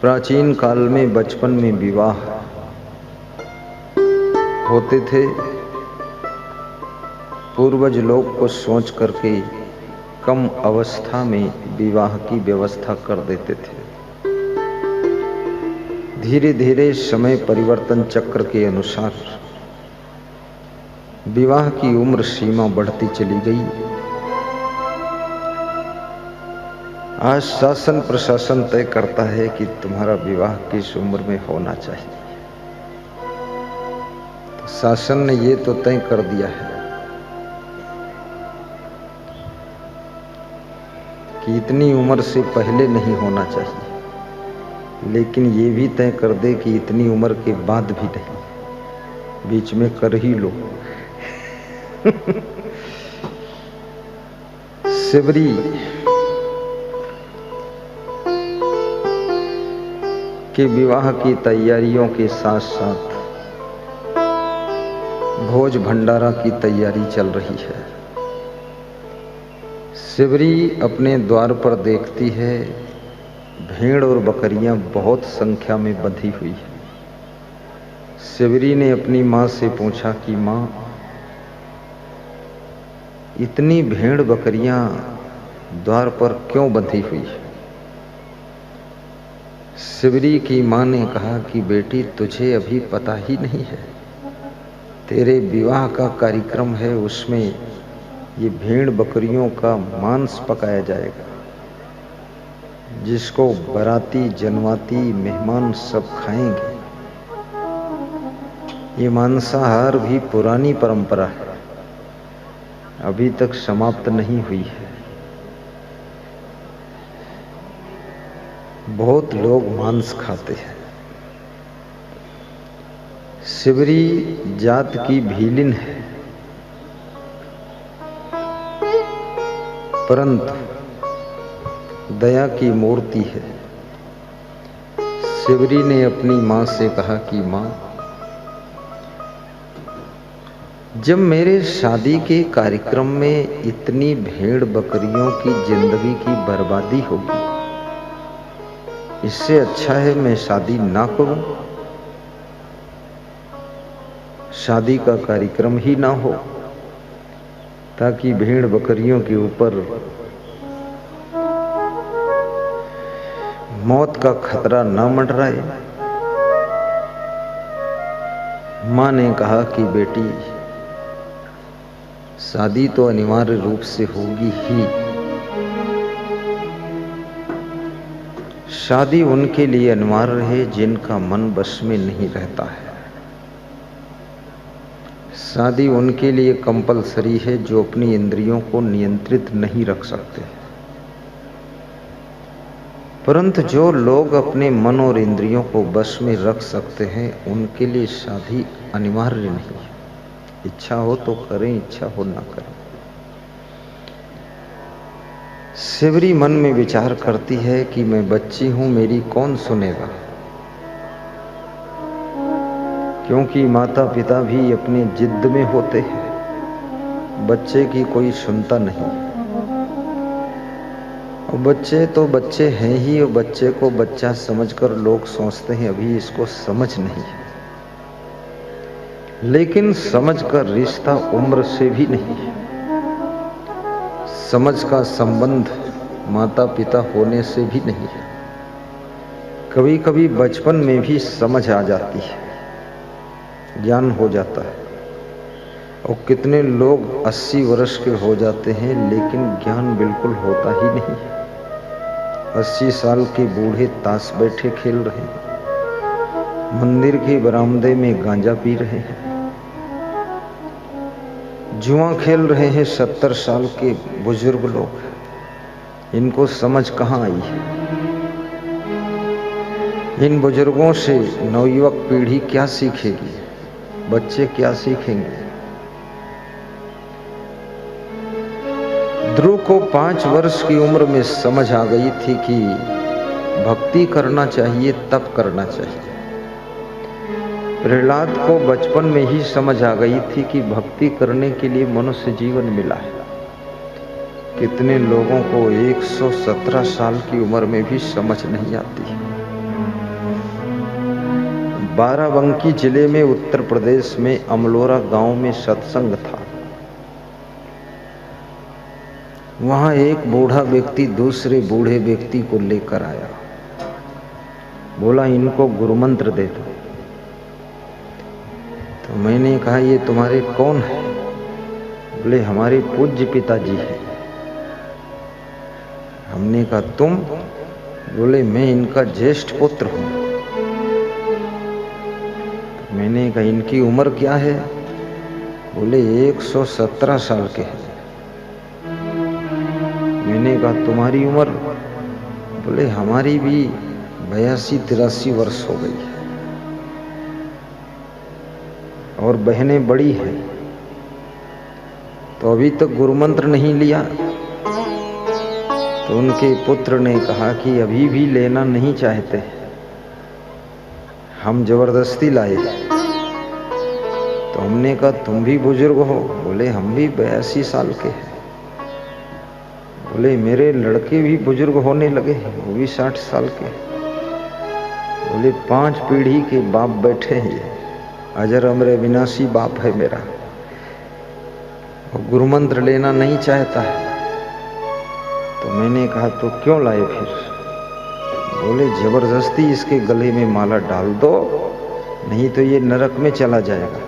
प्राचीन काल में बचपन में विवाह होते थे। पूर्वज लोग को सोच करके कम अवस्था में विवाह की व्यवस्था कर देते थे। धीरे धीरे समय परिवर्तन चक्र के अनुसार विवाह की उम्र सीमा बढ़ती चली गई। आज शासन प्रशासन तय करता है कि तुम्हारा विवाह किस उम्र में होना चाहिए। तो शासन ने ये तो तय कर दिया है कि इतनी उम्र से पहले नहीं होना चाहिए, लेकिन ये भी तय कर दे कि इतनी उम्र के बाद भी नहीं, बीच में कर ही लो। शिवरी के विवाह की तैयारियों के साथ साथ भोज भंडारा की तैयारी चल रही है। शिवरी अपने द्वार पर देखती है भेड़ और बकरियां बहुत संख्या में बंधी हुई है। शिवरी ने अपनी मां से पूछा कि मां, इतनी भेड़ बकरियां द्वार पर क्यों बंधी हुई है? शिवरी की मां ने कहा कि बेटी, तुझे अभी पता ही नहीं है, तेरे विवाह का कार्यक्रम है, उसमें ये भेड़ बकरियों का मांस पकाया जाएगा, जिसको बाराती जनवाती मेहमान सब खाएंगे। ये मांसाहार भी पुरानी परंपरा है, अभी तक समाप्त नहीं हुई है। बहुत लोग मांस खाते हैं। शिवरी जात की भीलिन है, परंतु दया की मूर्ति है। शिवरी ने अपनी मां से कहा कि मां, जब मेरे शादी के कार्यक्रम में इतनी भेड़ बकरियों की जिंदगी की बर्बादी होगी, इससे अच्छा है मैं शादी ना करूं, शादी का कार्यक्रम ही ना हो, ताकि भेड़ बकरियों के ऊपर मौत का खतरा ना मंडराए। मां ने कहा कि बेटी, शादी तो अनिवार्य रूप से होगी ही। शादी उनके लिए अनिवार्य है जिनका मन बस में नहीं रहता है। शादी उनके लिए कंपलसरी है जो अपनी इंद्रियों को नियंत्रित नहीं रख सकते। परंतु जो लोग अपने मन और इंद्रियों को बस में रख सकते हैं, उनके लिए शादी अनिवार्य नहीं है। इच्छा हो तो करें, इच्छा हो ना करें। शिवरी मन में विचार करती है कि मैं बच्ची हूं, मेरी कौन सुनेगा, क्योंकि माता पिता भी अपने जिद में होते हैं, बच्चे की कोई सुनता नहीं। और बच्चे तो बच्चे हैं ही, और बच्चे को बच्चा समझकर लोग सोचते हैं अभी इसको समझ नहीं है, लेकिन समझ का रिश्ता उम्र से भी नहीं है। समझ का संबंध माता पिता होने से भी नहीं है। कभी कभी बचपन में भी समझ आ जाती है, ज्ञान हो जाता है। और कितने लोग 80 वर्ष के हो जाते हैं लेकिन ज्ञान बिल्कुल होता ही नहीं है। 80 साल के बूढ़े ताश बैठे खेल रहे हैं, मंदिर के बरामदे में गांजा पी रहे हैं, जुआ खेल रहे हैं 70 साल के बुजुर्ग लोग। इनको समझ कहाँ आई है? इन बुजुर्गों से नवयुवक पीढ़ी क्या सीखेगी? बच्चे क्या सीखेंगे? ध्रुव को 5 वर्ष की उम्र में समझ आ गई थी कि भक्ति करना चाहिए, तप करना चाहिए। प्रहलाद को बचपन में ही समझ आ गई थी कि भक्ति करने के लिए मनुष्य जीवन मिला है। कितने लोगों को 117 साल की उम्र में भी समझ नहीं आती। बाराबंकी जिले में उत्तर प्रदेश में अमलोरा गांव में सत्संग था। वहां एक बूढ़ा व्यक्ति दूसरे बूढ़े व्यक्ति को लेकर आया, बोला इनको गुरु मंत्र दे दो। तो मैंने कहा ये तुम्हारे कौन है? बोले हमारे पूज्य पिताजी है। हमने कहा तुम? बोले मैं इनका ज्येष्ठ पुत्र हूं। तो मैंने कहा इनकी उम्र क्या है? बोले 117 साल के हैं। मैंने कहा तुम्हारी उम्र? बोले हमारी भी 82-83 वर्ष हो गई है और बहनें बड़ी हैं, तो अभी तक गुरु मंत्र नहीं लिया। तो उनके पुत्र ने कहा कि अभी भी लेना नहीं चाहते, हम जबरदस्ती लाए। तो हमने कहा तुम भी बुजुर्ग हो? बोले हम भी 82 साल के हैं। बोले मेरे लड़के भी बुजुर्ग होने लगे, वो भी 60 साल के। बोले 5 पीढ़ी के बाप बैठे हैं, अजर अमर विनाशी बाप है मेरा, और गुरु मंत्र लेना नहीं चाहता है। तो मैंने कहा तो क्यों लाए फिर? बोले जबरदस्ती इसके गले में माला डाल दो, नहीं तो ये नरक में चला जाएगा।